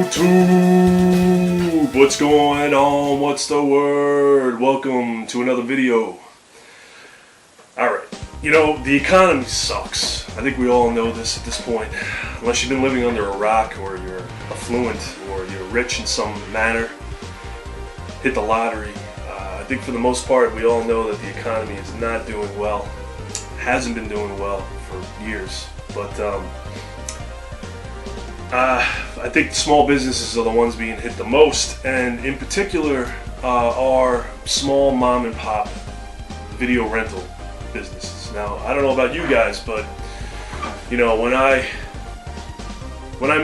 YouTube, what's going on? What's the word? Welcome to another video. Alright, you know, the economy sucks. I think we all know this at this point. Unless you've been living under a rock, or you're affluent, or you're rich in some manner, hit the lottery. I think for the most part we all know that the economy is not doing well. Hasn't been doing well for years. But I think small businesses are the ones being hit the most, and in particular are small mom and pop video rental businesses. Now, I don't know about you guys, but you know, when I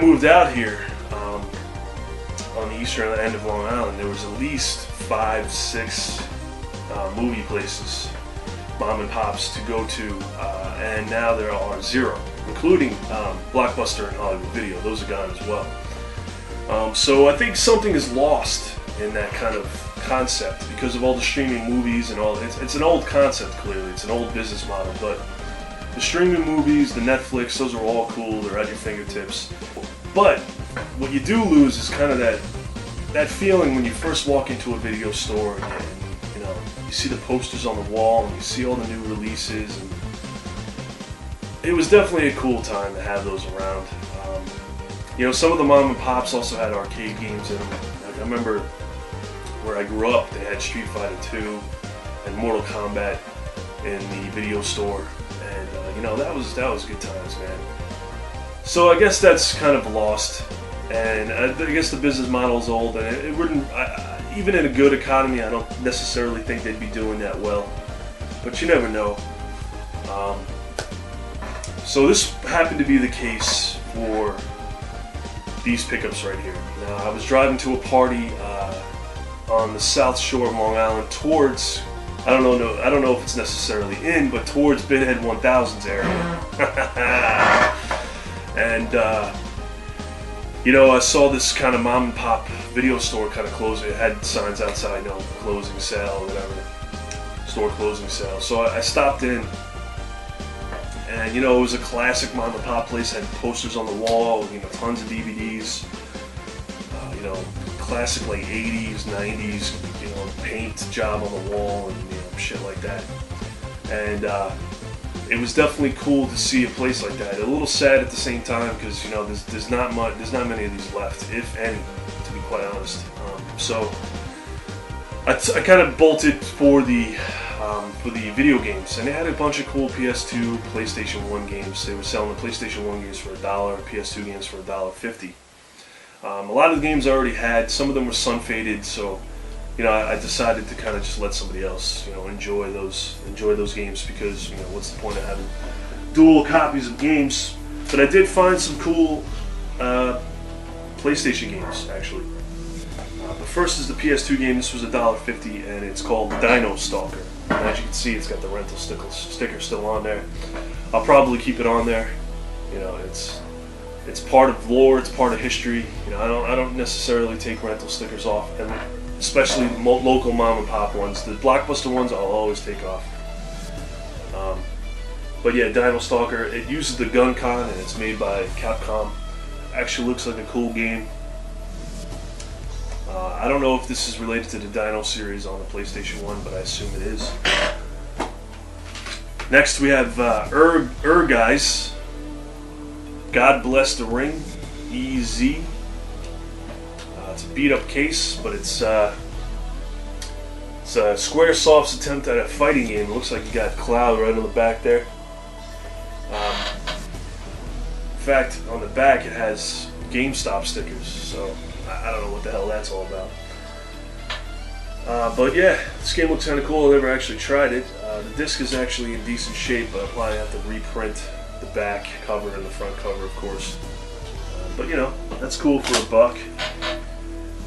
moved out here on the eastern end of Long Island, there was at least 5-6 movie places, mom and pops, to go to, and now there are 0. Including Blockbuster and Hollywood Video. Those are gone as well. So I think something is lost in that kind of concept because of all the streaming movies and all. It's an old concept, clearly. It's an old business model, but the streaming movies, the Netflix, those are all cool. They're at your fingertips. But what you do lose is kind of that feeling when you first walk into a video store and you know, you see the posters on the wall and you see all the new releases. And it was definitely a cool time to have those around. You know, some of the mom and pops also had arcade games in them. Like, I remember where I grew up, they had Street Fighter 2 and Mortal Kombat in the video store, and you know, that was good times, man. So I guess that's kind of lost, and I guess the business model is old, and it wouldn't. Even in a good economy, I don't necessarily think they'd be doing that well, but you never know. So this happened to be the case for these pickups right here. Now, I was driving to a party on the South Shore of Long Island towards, I don't know if it's necessarily in, but towards Bidhead 1000's area. And you know, I saw this kind of mom and pop video store kind of closing. It had signs outside, you know, closing sale or whatever, store closing sale. So I stopped in. And you know, it was a classic mom and pop place. Had posters on the wall, you know, tons of DVDs. You know, classic like 80s, 90s, you know, paint job on the wall and you know, shit like that. And it was definitely cool to see a place like that. A little sad at the same time because you know, there's not many of these left, if any, to be quite honest. So I kind of bolted for the video games, and they had a bunch of cool PS2, PlayStation 1 games. They were selling the PlayStation 1 games for $1, PS2 games for $1.50. A lot of the games I already had. Some of them were sun faded, so you know, I decided to kind of just let somebody else, you know, enjoy those games, because you know, what's the point of having dual copies of games? But I did find some cool PlayStation games actually. But first is the PS2 game. This was $1.50, and it's called Dino Stalker. And as you can see, it's got the rental sticker still on there. I'll probably keep it on there. You know, it's part of lore. It's part of history. You know, I don't necessarily take rental stickers off, and especially local mom and pop ones. The Blockbuster ones I'll always take off. But yeah, Dino Stalker. It uses the gun con, and it's made by Capcom. Actually, looks like a cool game. I don't know if this is related to the Dino series on the PlayStation 1, but I assume it is. Next we have Guys. God Bless the Ring, EZ. It's a beat-up case, but it's Squaresoft's attempt at a fighting game. It looks like you got Cloud right on the back there. In fact, on the back it has GameStop stickers, so I don't know what the hell that's all about. But yeah, this game looks kind of cool. I never actually tried it. The disc is actually in decent shape, but I'll probably have to reprint the back cover and the front cover, of course. But you know, that's cool for $1.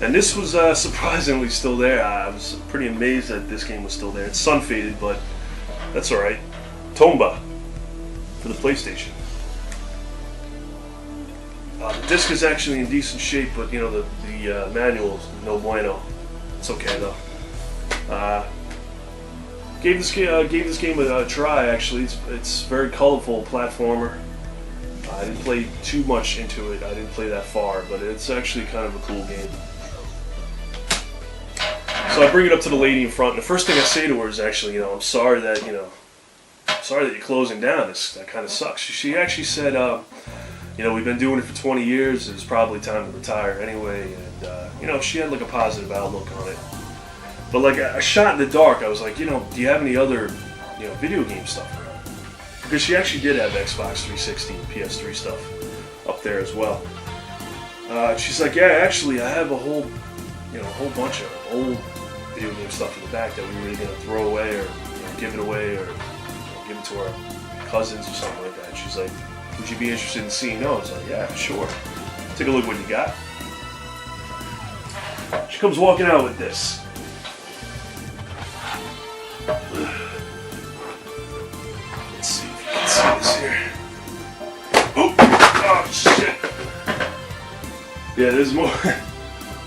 And this was surprisingly still there. I was pretty amazed that this game was still there. It's sun faded, but that's alright. Tomba for the PlayStation. The disc is actually in decent shape, but you know, the manual is no bueno. It's okay though. Gave this game a try. Actually, it's very colorful platformer. I didn't play too much into it. I didn't play that far, but it's actually kind of a cool game. So I bring it up to the lady in front, and the first thing I say to her is actually, you know, I'm sorry that you're closing down. That kind of sucks. She actually said, you know, we've been doing it for 20 years. It's probably time to retire anyway, and you know, she had like a positive outlook on it. But like a shot in the dark, I was like, you know, do you have any other, you know, video game stuff around? Because she actually did have Xbox 360 and PS3 stuff up there as well. She's like, yeah, actually, I have a whole bunch of old video game stuff in the back that we were really gonna throw away or give it away or give it to our cousins or something like that. She's like, would you be interested in seeing those? I was like, yeah, sure. Take a look what you got. She comes walking out with this. Let's see if you can see this here. Oh shit. Yeah, there's more.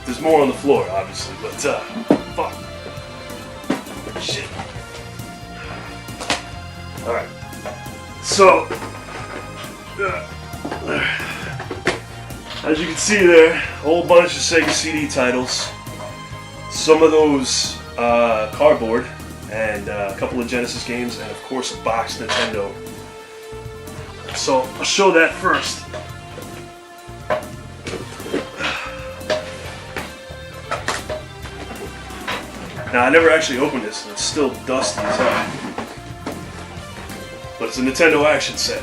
There's more on the floor, obviously, but fuck. Shit. Alright. So, as you can see there, a whole bunch of SEGA CD titles. Some of those cardboard, and a couple of Genesis games, and of course a boxed Nintendo. So, I'll show that first. Now, I never actually opened this, and it's still dusty as hell. But it's a Nintendo action set.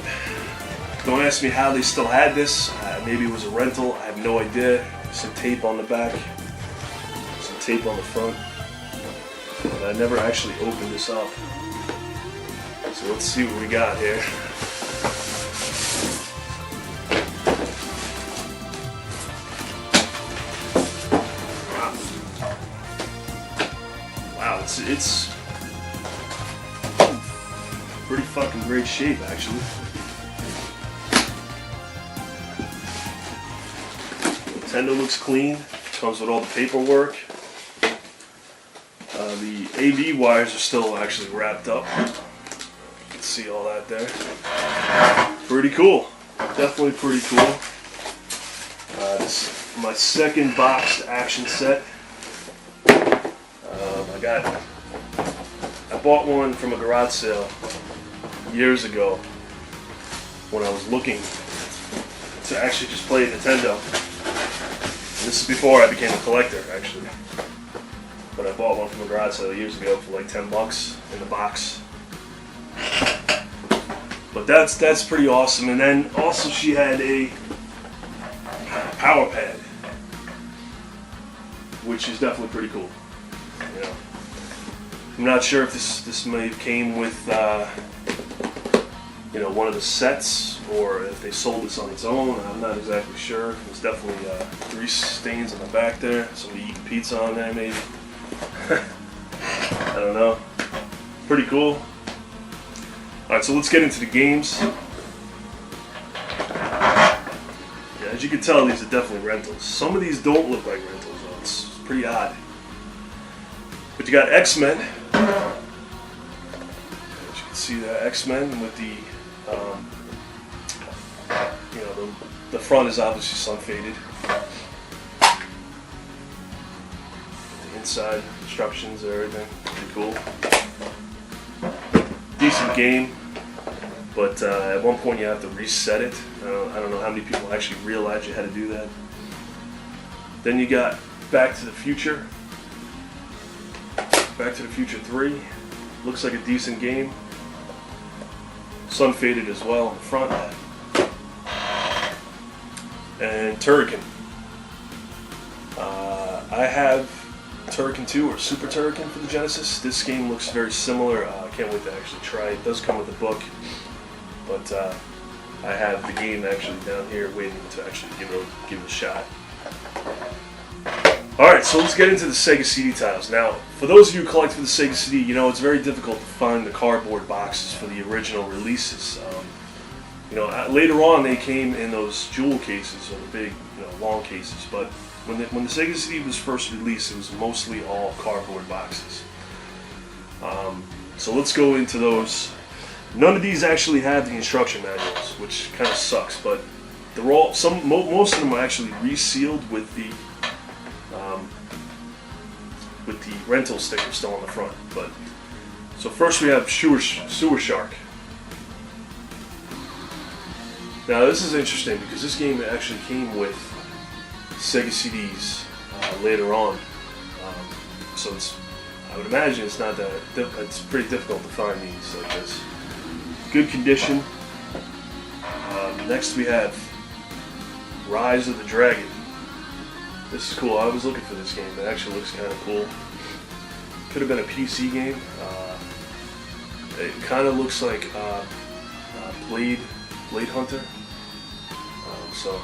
Don't ask me how they still had this. Maybe it was a rental, I have no idea. Some tape on the back, some tape on the front. But I never actually opened this up. So let's see what we got here. Wow, it's pretty fucking great shape, actually. Nintendo looks clean. Comes with all the paperwork. The AV wires are still actually wrapped up. You can see all that there. Pretty cool. Definitely pretty cool. This is my second boxed action set. I bought one from a garage sale years ago when I was looking to actually just play Nintendo. And this is before I became a collector, actually. But I bought one from a garage sale years ago for like $10 in the box. But that's pretty awesome. And then also she had a power pad, which is definitely pretty cool. You know, I'm not sure if this may have came with you know, one of the sets, or if they sold this on its own. I'm not exactly sure. There's definitely grease stains on the back there. Somebody eating pizza on there, maybe. I don't know. Pretty cool. Alright, so let's get into the games. Yeah, as you can tell, these are definitely rentals. Some of these don't look like rentals, though. It's pretty odd. But you got X-Men. As you can see, the X-Men with the, you know, the front is obviously sun faded. The inside instructions and everything, pretty cool. Decent game, but at one point you have to reset it. I don't know how many people actually realize you had to do that. Then you got Back to the Future. Back to the Future 3. Looks like a decent game. Sun faded as well on the front. And Turrican. I have Turrican 2 or Super Turrican for the Genesis. This game looks very similar. I can't wait to actually try it. It does come with a book, but I have the game actually down here waiting to actually give it a shot. Alright, so let's get into the SEGA CD titles. Now, for those of you who collect for the SEGA CD, you know it's very difficult to find the cardboard boxes for the original releases. Later on they came in those jewel cases or the big, long cases, but when the SEGA CD was first released, it was mostly all cardboard boxes. So let's go into those. None of these actually have the instruction manuals, which kind of sucks, but they're all most of them are actually resealed with the rental sticker still on the front. But so first we have Sewer Shark. Now this is interesting because this game actually came with SEGA CDs later on, so I would imagine it's not that it's pretty difficult to find these like this. Good condition. Next we have Rise of the Dragon. This is cool. I was looking for this game. It actually looks kind of cool. Could have been a PC game. It kind of looks like Blade Hunter. So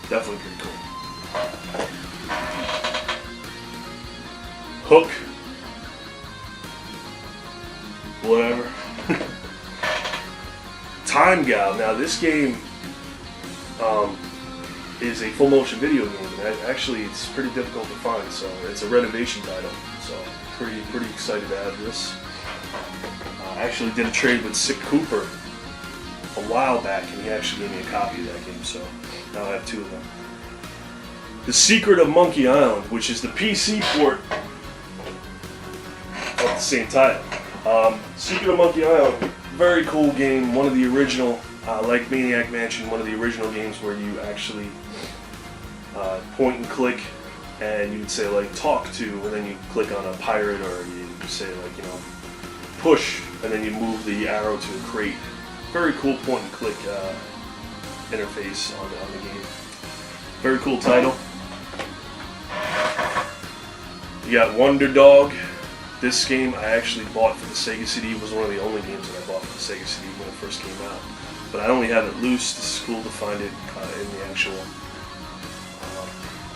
definitely pretty cool. Hook. Whatever. Time Gal. Now this game is a full motion video game, and actually it's pretty difficult to find, so it's a renovation title, so pretty excited to have this. I actually did a trade with Sick Cooper a while back, and he actually gave me a copy of that game, so now I have two of them. The Secret of Monkey Island, which is the PC port of the same title. Secret of Monkey Island, very cool game, one of the original, like Maniac Mansion, one of the original games where you actually point and click, and you would say like talk to, and then you click on a pirate, or you say like push, and then you move the arrow to a crate. Very cool point and click interface on the game. Very cool title. You got Wonder Dog. This game I actually bought for the SEGA CD. It was one of the only games that I bought for the SEGA CD when it first came out. But I only have it loose. This is cool to find it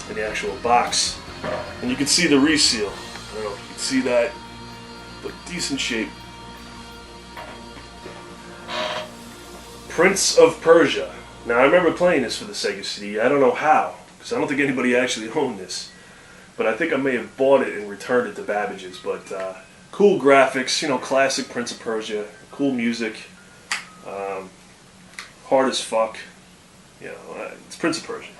in the actual box. And you can see the reseal. I don't know if you can see that, but decent shape. Prince of Persia. Now I remember playing this for the SEGA CD. I don't know how, because I don't think anybody actually owned this. But I think I may have bought it and returned it to Babbage's. But cool graphics, classic Prince of Persia. Cool music. Hard as fuck. It's Prince of Persia.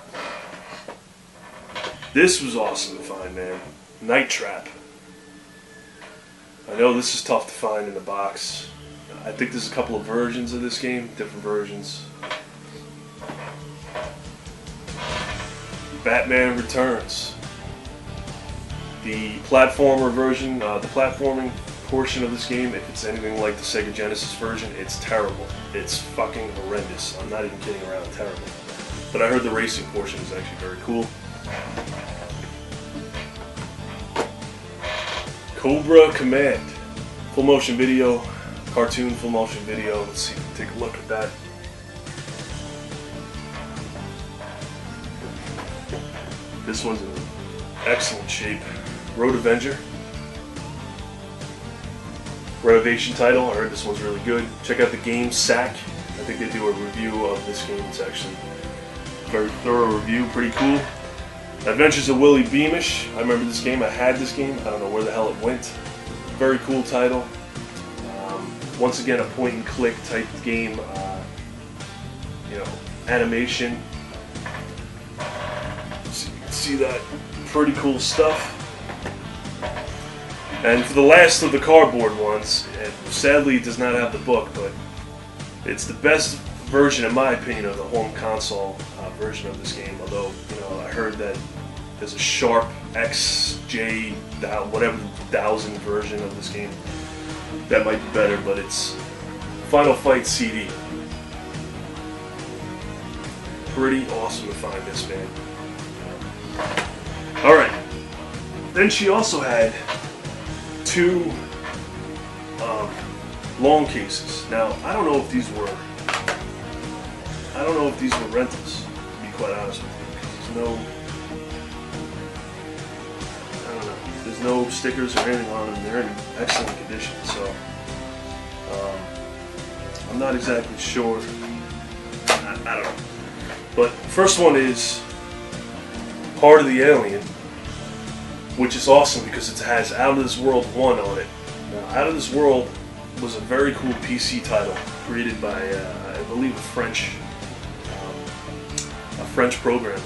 This was awesome to find, man. Night Trap. I know this is tough to find in the box. I think there's a couple of versions of this game, different versions. Batman Returns. The platformer version, the platforming portion of this game, if it's anything like the Sega Genesis version, it's terrible. It's fucking horrendous. I'm not even kidding around, terrible. But I heard the racing portion is actually very cool. Cobra Command. Full motion video, cartoon full motion video. Let's see, take a look at that. This one's in excellent shape. Road Avenger. Renovation title. I heard this one's really good. Check out the game Sack. I think they do a review of this game. It's actually a very thorough review. Pretty cool. Adventures of Willie Beamish. I remember this game. I had this game. I don't know where the hell it went. Very cool title. Once again, a point and click type game. Animation. So you can see that. Pretty cool stuff. And for the last of the cardboard ones, and sadly it does not have the book, but it's the best version, in my opinion, of the home console version of this game. Although, I heard that there's a Sharp XJ, whatever 1000 version of this game that might be better, but it's Final Fight CD. Pretty awesome to find this, man. Alright. Then she also had 2 long cases. Now, I don't know if these were rentals, to be quite honest with you. There's no stickers or anything on them. They're in excellent condition, so I'm not exactly sure. I don't know. But first one is Heart of the Alien, which is awesome because it has Out of This World 1 on it. Now, Out of This World was a very cool PC title created by, I believe, a French programmer.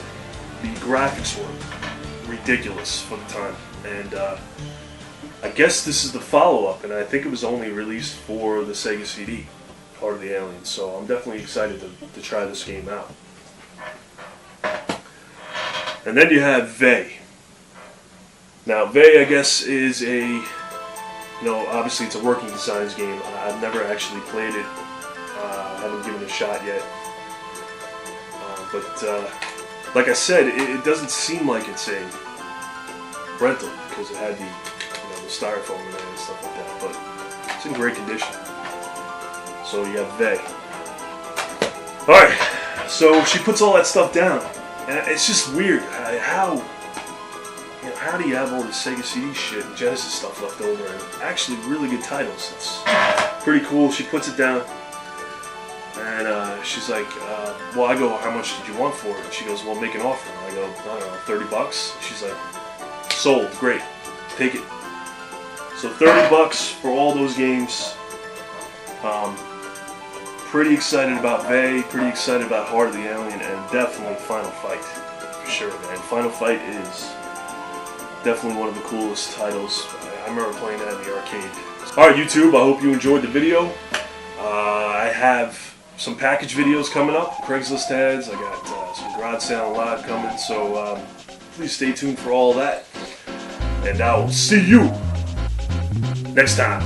The graphics were ridiculous for the time, and I guess this is the follow-up, and I think it was only released for the SEGA CD, Heart of the Alien, so I'm definitely excited to try this game out. And then you have Vey. Now, Vey, I guess, is obviously it's a working designs game. I've never actually played it. I haven't given it a shot yet. But like I said, it doesn't seem like it's a rental because it had the styrofoam in it and stuff like that. But it's in great condition. So you have Vey. All right. So she puts all that stuff down, and it's just weird how do you have all this Sega CD shit and Genesis stuff left over and actually really good titles. It's pretty cool. She puts it down. And she's like, well, I go, how much did you want for it? And she goes, well, make an offer. And I go, I don't know, $30. She's like, sold, great, take it. So $30 for all those games. Pretty excited about Vey, pretty excited about Heart of the Alien, and definitely Final Fight, for sure, man. Final Fight is definitely one of the coolest titles. I remember playing that in the arcade. Alright, YouTube, I hope you enjoyed the video. I have some package videos coming up, Craigslist ads, I got some garage sale live coming, so please stay tuned for all that, and I will see you next time.